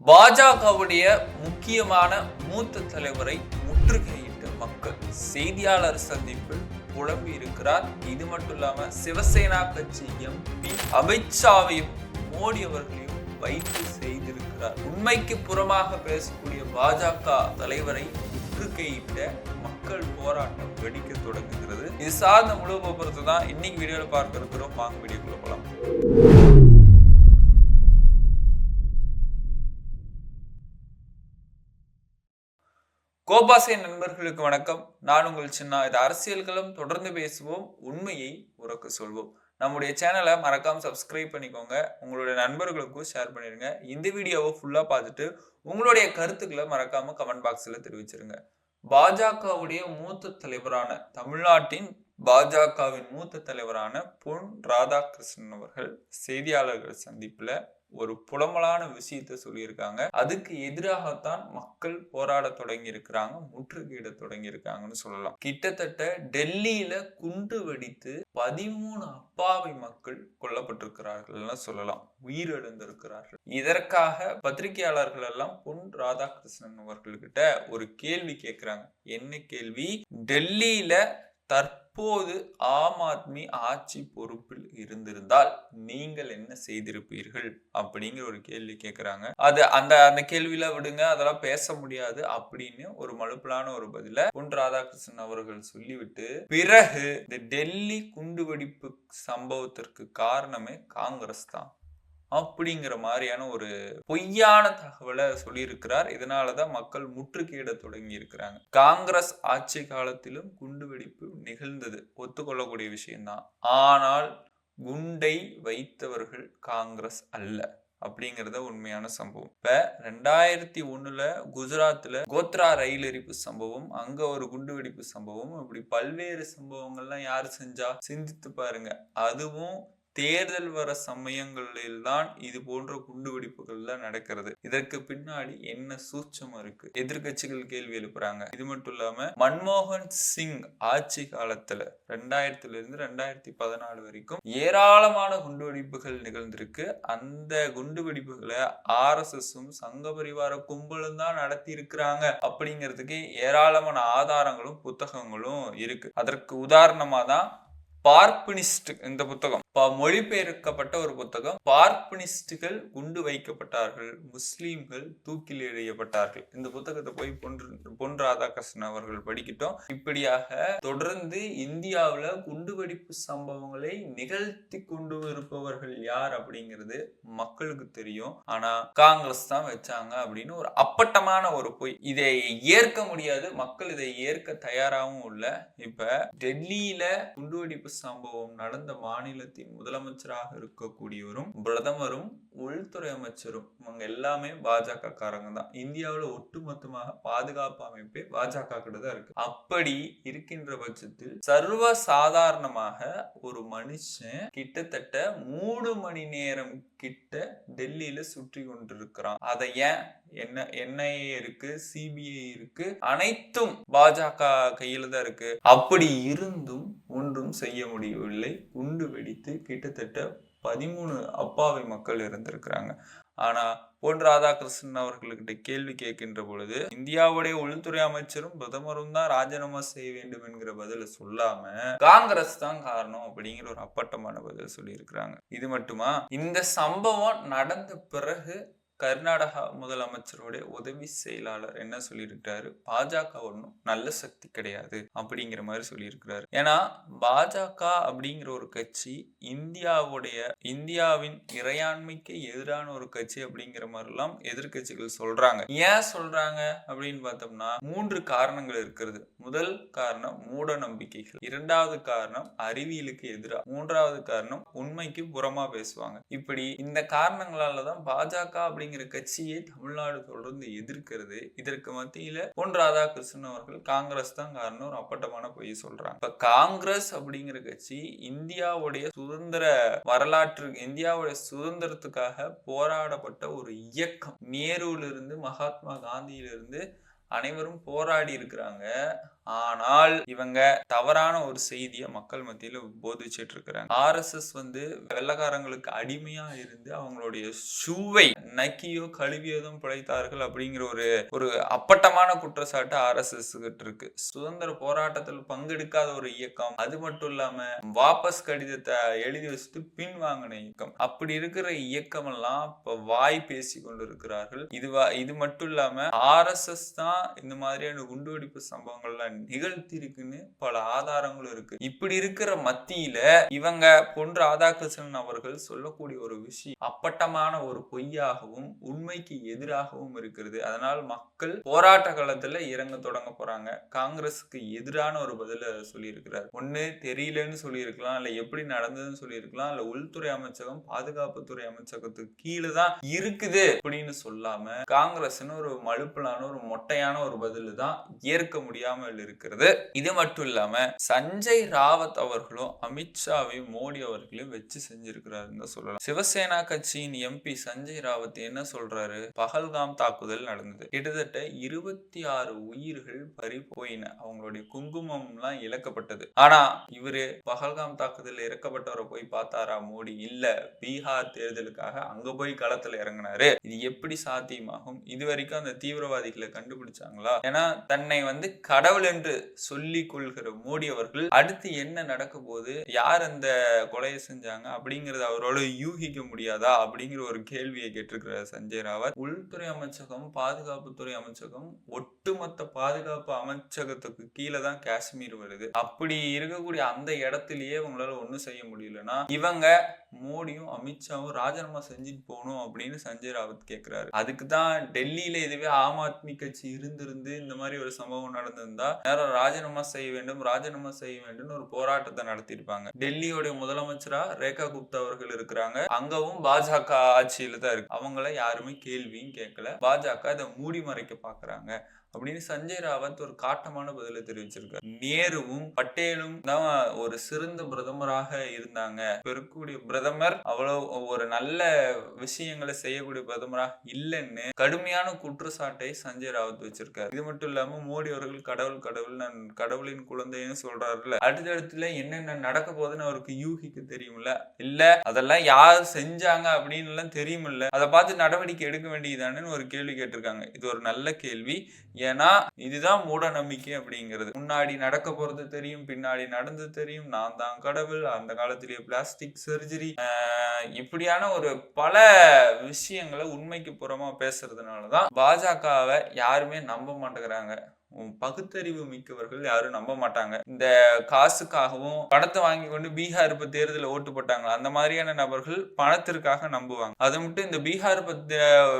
பாஜகவுடைய முக்கியமான மூத்த தலைவரை முற்றுகையிட்ட மக்கள் செய்தியாளர் சந்திப்பில் புலம்பி இருக்கிறார். இது மட்டும் இல்லாம சிவசேனா கட்சி எம்பி அமித்ஷாவையும் மோடி அவர்களையும் வைத்து செய்திருக்கிறார். உண்மைக்கு புறமாக பேசக்கூடிய பாஜக தலைவரை முற்றுகையிட்ட மக்கள் போராட்டம் வெடிக்க தொடங்குகிறது. இது சார்ந்த முழு விபரத்தை தான் இன்னைக்கு வீடியோல பார்க்க இருக்கிறோம். வாங்க வீடியோக்குள்ள போலாம். கோபாசை நண்பர்களுக்கு வணக்கம். நான் உங்கள் சின்ன. இது அரசியல்களும் தொடர்ந்து பேசுவோம், உண்மையை உறக்க சொல்வோம். நம்முடைய சேனலை மறக்காம சப்ஸ்கிரைப் பண்ணிக்கோங்க, உங்களுடைய நண்பர்களுக்கும் ஷேர் பண்ணிடுங்க. இந்த வீடியோவை ஃபுல்லா பார்த்துட்டு உங்களுடைய கருத்துக்களை மறக்காம கமெண்ட் பாக்ஸ்ல தெரிவிச்சிருங்க. பாஜகவுடைய மூத்த தலைவரான தமிழ்நாட்டின் பாஜகவின் மூத்த தலைவரான பொன் ராதாகிருஷ்ணன் அவர்கள் செய்தியாளர்கள் சந்திப்புல ஒரு புலம்பலான விஷயத்த சொல்லியிருக்காங்க. அதுக்கு எதிராகத்தான் மக்கள் போராட தொடங்கி இருக்கிறாங்க, முற்றுகையிட தொடங்கி இருக்காங்கன்னு சொல்லலாம். கிட்டத்தட்ட டெல்லியில குண்டு வெடித்து 13 அப்பாவி மக்கள் கொல்லப்பட்டிருக்கிறார்கள் சொல்லலாம், உயிரிழந்திருக்கிறார்கள். இதற்காக பத்திரிகையாளர்கள் எல்லாம் பொன் ராதாகிருஷ்ணன் அவர்கள்கிட்ட ஒரு கேள்வி கேட்கிறாங்க. என்ன கேள்வி? டெல்லியில தற்போது ஆம் ஆத்மி ஆட்சி பொறுப்பில் இருந்திருந்தால் நீங்கள் என்ன செய்திருப்பீர்கள் அப்படிங்கிற ஒரு கேள்வி கேட்கிறாங்க. அது அந்த கேள்வியில விடுங்க, அதெல்லாம் பேச முடியாது அப்படின்னு ஒரு மலுப்பலான ஒரு பதில பொன் ராதாகிருஷ்ணன் அவர்கள் சொல்லிவிட்டு, பிறகு இந்த டெல்லி குண்டுவெடிப்பு சம்பவத்திற்கு காரணமே காங்கிரஸ் தான் அப்படிங்கிற மாதிரியான ஒரு பொய்யான தகவலை சொல்லியிருக்கிறார். இதனாலதான் மக்கள் முற்றுகையிட தொடங்கி இருக்கிறாங்க. காங்கிரஸ் ஆட்சி காலத்திலும் குண்டுவெடிப்பு நிகழ்ந்தது, ஒத்துக்கொள்ளக்கூடிய விஷயம்தான். ஆனால் குண்டை வைத்தவர்கள் காங்கிரஸ் அல்ல அப்படிங்கறத உண்மையான சம்பவம். இப்ப 2001 குஜராத்ல கோத்ரா ரயில் எரிப்பு சம்பவம், அங்க ஒரு குண்டுவெடிப்பு சம்பவம், இப்படி பல்வேறு சம்பவங்கள்லாம் யாரு செஞ்சா? சிந்தித்து பாருங்க. அதுவும் தேர்தல் வர சமயங்களில் தான் இது போன்ற குண்டுவெடிப்புகள்லாம் நடக்கிறது. இதற்கு பின்னாடி என்ன சூட்சம் இருக்கு? எதிர்கட்சிகள் கேள்வி எழுப்புறாங்க. இது மட்டும் இல்லாம மன்மோகன் சிங் ஆட்சி காலத்துல 2000 2014 வரைக்கும் ஏராளமான குண்டுவெடிப்புகள் நிகழ்ந்திருக்கு. அந்த குண்டுவெடிப்புகளை RSSம் சங்க பரிவார கும்பலும் தான் நடத்தி இருக்கிறாங்க அப்படிங்கிறதுக்கு ஏராளமான ஆதாரங்களும் புத்தகங்களும் இருக்கு. அதற்கு உதாரணமா தான் பார்ப்பனிஸ்ட் இந்த புத்தகம், மொழிபெயர்க்கப்பட்ட ஒரு புத்தகம். பார்ப்பனிஸ்டுகள் குண்டு வைக்கப்பட்டார்கள், முஸ்லீம்கள் தூக்கில் எறியப்பட்டார்கள். இந்த புத்தகத்தை போய் பொன் ராதாகிருஷ்ணன் அவர்கள் படிக்கிட்டோம். இப்படியாக தொடர்ந்து இந்தியாவுல குண்டுவெடிப்பு சம்பவங்களை நிகழ்த்தி கொண்டு இருப்பவர்கள் யார் அப்படிங்கிறது மக்களுக்கு தெரியும். ஆனா காங்கிரஸ் தான் வச்சாங்க அப்படின்னு ஒரு அப்பட்டமான ஒரு பொய். இதை ஏற்க முடியாது, மக்கள் இதை ஏற்க தயாராகவும் இல்லை. இப்ப டெல்லியில குண்டுவெடிப்பு சம்பவம் நடந்த மாநிலத்தின் முதலமைச்சராக இருக்கக்கூடியவரும் பிரதமரும் உள்துறை அமைச்சரும் இவங்க எல்லாமே பாஜக காரங்க தான். இந்தியாவில் ஒட்டுமொத்தமாக பாதுகாப்பு அமைப்பே பாஜக கிட்ட தான் இருக்கு. அப்படி இருக்கின்ற பட்சத்தில் சர்வ சாதாரணமாக ஒரு மனுஷன் கிட்டத்தட்ட 3 மணி நேரம் கிட்ட டெல்லியில சுற்றி கொண்டிருக்கிறான். அதை ஏன் NIA இருக்கு, CBI இருக்கு, அனைத்தும் பாஜக கையில தான் இருக்கு. அப்படி இருந்தும் ஒன்றும் செய்ய முடியவில்லை. குண்டு வெடித்து கிட்டத்தட்ட 13 அப்பாவி மக்கள் இருந்திருக்கிறாங்க. ஆனா பொன் ராதாகிருஷ்ணன் அவர்களுக்கிட்ட கேள்வி கேட்கின்ற பொழுது இந்தியாவுடைய உள்துறை அமைச்சரும் பிரதமரும் தான் ராஜினாமா செய்ய வேண்டும் என்கிற பதில சொல்லாம காங்கிரஸ் தான் காரணம் அப்படிங்கிற ஒரு அப்பட்டமான பதில் சொல்லி இருக்கிறாங்க. இது மட்டுமா? இந்த சம்பவம் நடந்த பிறகு கர்நாடகா முதலமைச்சருடைய உதவி செயலாளர் என்ன சொல்லியிருக்கிறாரு? பாஜக ஒன்றும் நல்ல சக்தி கிடையாது அப்படிங்கிற மாதிரி சொல்லியிருக்கிறாரு. ஏன்னா பாஜக அப்படிங்கிற ஒரு கட்சி இந்தியாவின் இறையாண்மைக்கு எதிரான ஒரு கட்சி அப்படிங்கிற மாதிரிலாம் எதிர்கட்சிகள் சொல்றாங்க. ஏன் சொல்றாங்க அப்படின்னு பார்த்தோம்னா 3 காரணங்கள் இருக்கிறது. முதல் காரணம் மூட நம்பிக்கைகள், 2வது காரணம் அறிவியலுக்கு எதிராக, 3வது காரணம் உண்மைக்கு புறமா பேசுவாங்க. இப்படி இந்த காரணங்களாலதான் பாஜக அப்படிங்கிற கட்சியை தமிழ்நாடு தொடர்ந்து எதிர்க்கிறது. இதற்கு மத்தியில பொன் ராதாகிருஷ்ணன் அவர்கள் காங்கிரஸ் தான் காரணம் ஒரு அப்பட்டமான பொய் சொல்றாங்க. இப்ப காங்கிரஸ் அப்படிங்கிற கட்சி இந்தியாவுடைய சுதந்திரத்துக்காக போராடப்பட்ட ஒரு இயக்கம். நேருல இருந்து மகாத்மா காந்தியிலிருந்து அனைவரும் போராடி இருக்கிறாங்க. ஆனால் இவங்க தவறான ஒரு செய்தியை மக்கள் மத்தியில போதிச்சுட்டு இருக்கிறாங்க. RSS வெள்ளக்காரங்களுக்கு அடிமையா இருந்து அவங்களுடைய ஷூவை நக்கியோ கழுவியதும் பிழைத்தார்கள் அப்படிங்கிற ஒரு அப்பட்டமான குற்றச்சாட்டு RSS கிட்ட இருக்கு. சுதந்திர போராட்டத்தில் பங்கெடுக்காத ஒரு இயக்கம், அது மட்டும் இல்லாம வாபஸ் கடிதத்தை எழுதி வச்சுட்டு பின் வாங்கின இயக்கம். அப்படி இருக்கிற இயக்கம் எல்லாம் இப்ப வாய் பேசி கொண்டு இருக்கிறார்கள். இது மட்டும் இல்லாம RSS தான் இந்த மாதிரியான குண்டுவெடிப்பு சம்பவங்கள்லாம் நிகழ்த்தி இருக்குன்னு பல ஆதாரங்களும் இருக்கு. இப்படி இருக்கிற மத்தியில இவங்க பொன் ராதாகிருஷ்ணன் அவர்கள் சொல்லக்கூடிய ஒரு விஷயம் அப்பட்டமான ஒரு பொய்யாகவும் உண்மைக்கு எதிராகவும் இருக்கிறது. அதனால் மக்கள் போராட்ட காலத்துல இறங்க தொடங்க போறாங்க. காங்கிரஸுக்கு எதிரான ஒரு பதில சொல்லி இருக்கிறார். ஒண்ணு தெரியலன்னு சொல்லி இருக்கலாம், இல்ல எப்படி நடந்ததுன்னு சொல்லி இருக்கலாம், இல்ல உள்துறை அமைச்சகம் பாதுகாப்புத்துறை அமைச்சகத்துக்கு கீழே தான் இருக்குது அப்படின்னு சொல்லாம காங்கிரஸ்னு ஒரு மழுப்பலான ஒரு மொட்டையான ஒரு பதில் தான் ஏற்க முடியாமல் இருக்கிறது. இது மட்டும் இல்லாம சஞ்சய் ராவத் அவர்களும் அமித்ஷாவையும் மோடி அவர்களையும் வச்சு செஞ்சிருக்கிறாருன்னு சொல்லலாம். சிவசேனா கட்சியின் MP சஞ்சய் ராவத் என்ன சொல்றாரு? பஹல்காம் தாக்குதல் நடந்தது, கிட்டத்தட்ட 26 உயிர்கள் பறி போயின, அவங்களுடைய குங்குமம் எல்லாம் இழக்கப்பட்டது. ஆனா இவரு பஹல்காம் தாக்குதல் இறக்கப்பட்டவரை போய் பார்த்தாரா மோடி? இல்ல, பீகார் தேர்தலுக்காக அங்க போய் களத்துல இறங்கினாரு. இது எப்படி சாத்தியமாகும்? இதுவரைக்கும் அந்த தீவிரவாதிகளை கண்டுபிடிச்சாங்களா? ஏன்னா தன்னை கடவுள் என்று சொல்லிக் கொள்கிற மோடி அவர்கள் அடுத்து என்ன நடக்க போது, யார் அந்த கொலையை செஞ்சாங்க அப்படிங்கறது அவரோட யூகிக்க முடியாதா அப்படிங்கிற ஒரு கேள்வியை கேட்டிருக்கிறார் சஞ்சய் ராவத். உள்துறை அமைச்சகம் பாதுகாப்புத்துறை அமைச்சகம் ஒட்டுமொத்த பாதுகாப்பு அமைச்சகத்துக்கு கீழே தான் காஷ்மீர் வருது. அப்படி இருக்கக்கூடிய அந்த இடத்திலேயே இவங்களால ஒண்ணும் செய்ய முடியலன்னா இவங்க மோடியும் அமித்ஷாவும் ராஜினாமா செஞ்சுட்டு போகணும் அப்படின்னு சஞ்சய் ராவத் கேட்கிறாரு. அதுக்கு தான் டெல்லியில இதுவே ஆம் ஆத்மி கட்சி இருந்து இந்த மாதிரி ஒரு சம்பவம் நடந்திருந்தா நேரம் ராஜினாமா செய்ய வேண்டும் ஒரு போராட்டத்தை நடத்திருப்பாங்க. டெல்லியோட முதலமைச்சரா ரேகா குப்தா அவர்கள் இருக்கிறாங்க. அங்கவும் பாஜக ஆட்சியில தான் இருக்கு. அவங்கள யாருமே கேள்வியும் கேட்கல. பாஜக இதை மூடி மறைக்க பாக்குறாங்க அப்படின்னு சஞ்சய் ராவத் ஒரு காட்டமான பதிலை தெரிவிச்சிருக்காரு. நேருவும் பட்டேலும் தான் ஒரு சிறந்த பிரதமராக இருந்தாங்க. இருக்கக்கூடிய பிரதமர் அவ்வளவு ஒரு நல்ல விஷயங்களை செய்யக்கூடிய பிரதமராக இல்லைன்னு கடுமையான குற்றச்சாட்டை சஞ்சய் ராவத் வச்சிருக்காரு. இது மட்டும் இல்லாம மோடி அவர்கள் கடவுள் நான் கடவுளின் குழந்தைன்னு சொல்றாருல, அடுத்தடுத்துல என்னென்ன நடக்க போகுதுன்னு அவருக்கு யூகிக்க தெரியும்ல, இல்ல அதெல்லாம் யார் செஞ்சாங்க அப்படின்னு எல்லாம் தெரியுமில்ல, அதை பார்த்து நடவடிக்கை எடுக்க வேண்டியதானு ஒரு கேள்வி கேட்டிருக்காங்க. இது ஒரு நல்ல கேள்வி. ஏன்னா இதுதான் மூட நம்பிக்கை அப்படிங்கிறது. முன்னாடி நடக்க போறது தெரியும், பின்னாடி நடந்து தெரியும், நான் தான் கடவுள், அந்த காலத்திலேயே பிளாஸ்டிக் சர்ஜரி, இப்படியான ஒரு பல விஷயங்களை உண்மைக்கு புறமா பேசுறதுனாலதான் பாஜகவை யாருமே நம்ப மாட்டேங்கிறாங்க. பகுத்தறிவு மிக்கவர்கள் யாரும் நம்ப மாட்டாங்க. இந்த காசுக்காகவும் பணத்தை வாங்கி கொண்டு பீகார் இப்ப தேர்தலில் ஓட்டு போட்டாங்க, அந்த மாதிரியான நபர்கள் பணத்திற்காக நம்புவாங்க. அது மட்டும் இந்த பீகார் பத்தி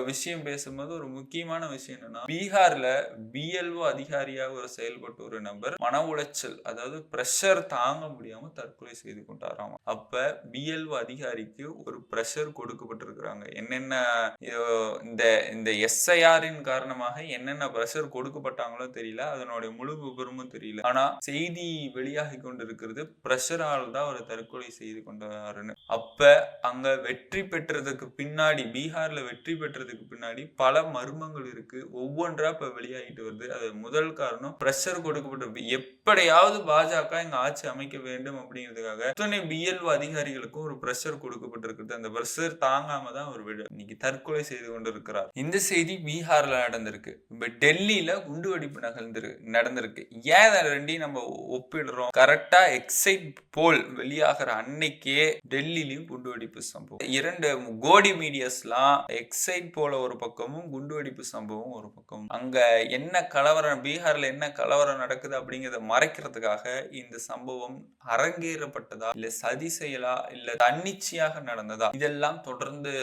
விஷயம் பேசும்போது ஒரு முக்கியமான விஷயம் என்னன்னா, பீகார்ல BLO அதிகாரியாக ஒரு செயல்பட்ட ஒரு நபர் மன உளைச்சல், அதாவது பிரஷர் தாங்க முடியாம தற்கொலை செய்து கொண்டாராம். அப்ப BLO அதிகாரிக்கு ஒரு பிரஷர் கொடுக்கப்பட்டிருக்கிறாங்க. என்னென்ன இந்த SIR-இன் காரணமாக என்னென்ன பிரஷர் கொடுக்கப்பட்டாங்களோ தெரியல, அதனுடைய முழு விபரமும் தெரியல. ஆனா செய்தி வெளியாகி கொண்டிருக்கிறது பிரஷரால் தான் ஒரு தற்கொலை செய்து கொண்டாருன்னு. அப்ப அங்க வெற்றி பெற்றதுக்கு பின்னாடி, பீகார்ல வெற்றி பெற்றதுக்கு பின்னாடி பல மர்மங்கள் இருக்கு. ஒவ்வொன்றா இப்ப வெளியாகிட்டு வருது. அது முதல் காரணம் பிரஷர் கொடுக்கப்பட்டிருக்கு. எப்படியாவது பாஜக இங்க ஆட்சி அமைக்க வேண்டும் அப்படிங்கிறதுக்காக இத்தனை BLO அதிகாரிகளுக்கும் ஒரு பிரஷர் கொடுக்கப்பட்டிருக்கு. அந்த பிரஷர் தாங்காம தான் அவர் இன்னைக்கு தற்கொலை செய்து கொண்டிருக்கிறார். இந்த செய்தி பீகார்ல நடந்திருக்கு. இப்ப டெல்லியில குண்டுவெடிப்பு நடந்திருக்கு. ஏன் ரெண்டையும் நம்ம ஒப்பிடுறோம்? கரெக்டா எக்ஸைட் போல் வெளியாகிற அன்னைக்கே டெல்லியிலும் குண்டுவெடிப்பு சம்பவம். இரண்டு கோடி மீடியாஸ்லாம் எக்ஸைட் போல ஒரு பக்கமும் குண்டுவெடிப்பு சம்பவம் ஒரு பக்கமும். அங்க என்ன கலவரம், பீகார்ல என்ன கலவரம் நடக்குது அப்படிங்கறத மறைக்கிறதுக்காக இந்த சம்பவம் அரங்கேறப்பட்டதா, இல்ல சதி செயலா, இல்ல தன்னிச்சையாக நடந்ததா, இதெல்லாம் தொடர்ந்து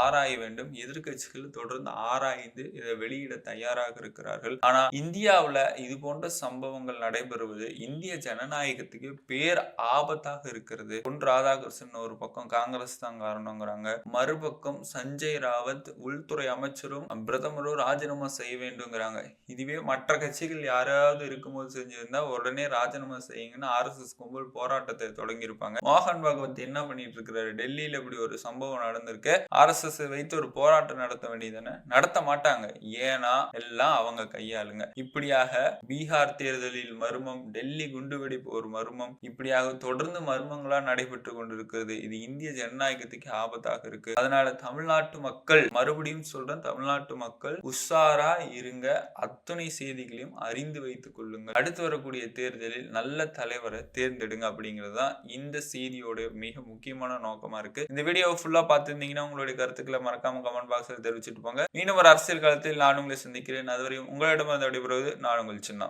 ஆராய வேண்டும். எதிர்கட்சிகள் தொடர்ந்து ஆராய்ந்து இதை வெளியிட தயாராக இருக்கிறார்கள். ஆனா இந்தியாவுல இது போன்ற சம்பவங்கள் நடைபெறுவது இந்திய ஜனநாயகத்துக்கு பேர் ஆபத்தாக இருக்கிறது. பொன் ராதாகிருஷ்ணன் ஒரு பக்கம் காங்கிரஸ் தான் காரணங்கிறாங்க, மறுபக்கம் சஞ்சய் ராவத் உள்துறை அமைச்சரும் பிரதமரும் ராஜினாமா செய்ய வேண்டும்ங்கிறாங்க. இதுவே மற்ற கட்சிகள் யாராவது இருக்கும்போது செஞ்சிருந்தா உடனே ராஜினாமா செய்யுங்கன்னு RSS கும்பல் போராட்டத்தை தொடங்கி இருப்பாங்க. மோகன் பாகவத் என்ன பண்ணிட்டு இருக்கிறாரு? டெல்லியில இப்படி ஒரு சம்பவம் நடந்திருக்கு, RSS வைத்து ஒரு போராட்டம் நடத்த வேண்டியதுன்னு நடத்த மாட்டாங்க. ஏன்னா எல்லாம் அவங்க கையாளுங்க. இப்படி இப்படியாக பீகார் தேர்தலில் மர்மம், டெல்லி குண்டுவெடிப்பு ஒரு மர்மம், இப்படியாக தொடர்ந்து மர்மங்களா நடைபெற்று கொண்டிருக்கிறது. இது இந்திய ஜனநாயகத்துக்கு ஆபத்தாக இருக்கு. அதனால தமிழ்நாட்டு மக்கள், மறுபடியும் சொல்றேன், தமிழ்நாட்டு மக்கள் உஷாரா இருங்க. அத்தனை செய்திகளையும் அறிந்து வைத்துக் கொள்ளுங்கள். அடுத்து வரக்கூடிய தேர்தலில் நல்ல தலைவரை தேர்ந்தெடுங்க அப்படிங்கிறது தான் இந்த செய்தியோட மிக முக்கியமான நோக்கமா இருக்கு. இந்த வீடியோவை ஃபுல்லா பார்த்திருந்தீங்கன்னா உங்களுடைய கருத்துக்களை மறக்காம கமெண்ட் பாக்ஸ்ல தெரிவிச்சுட்டு போங்க. மீண்டும் ஒரு அரசியல் காலத்தில் நான் உங்களை சந்திக்கிறேன். அதுவரையும் உங்களிடமிருந்து விடைபெறுவது நான் உங்கள் சின்னா.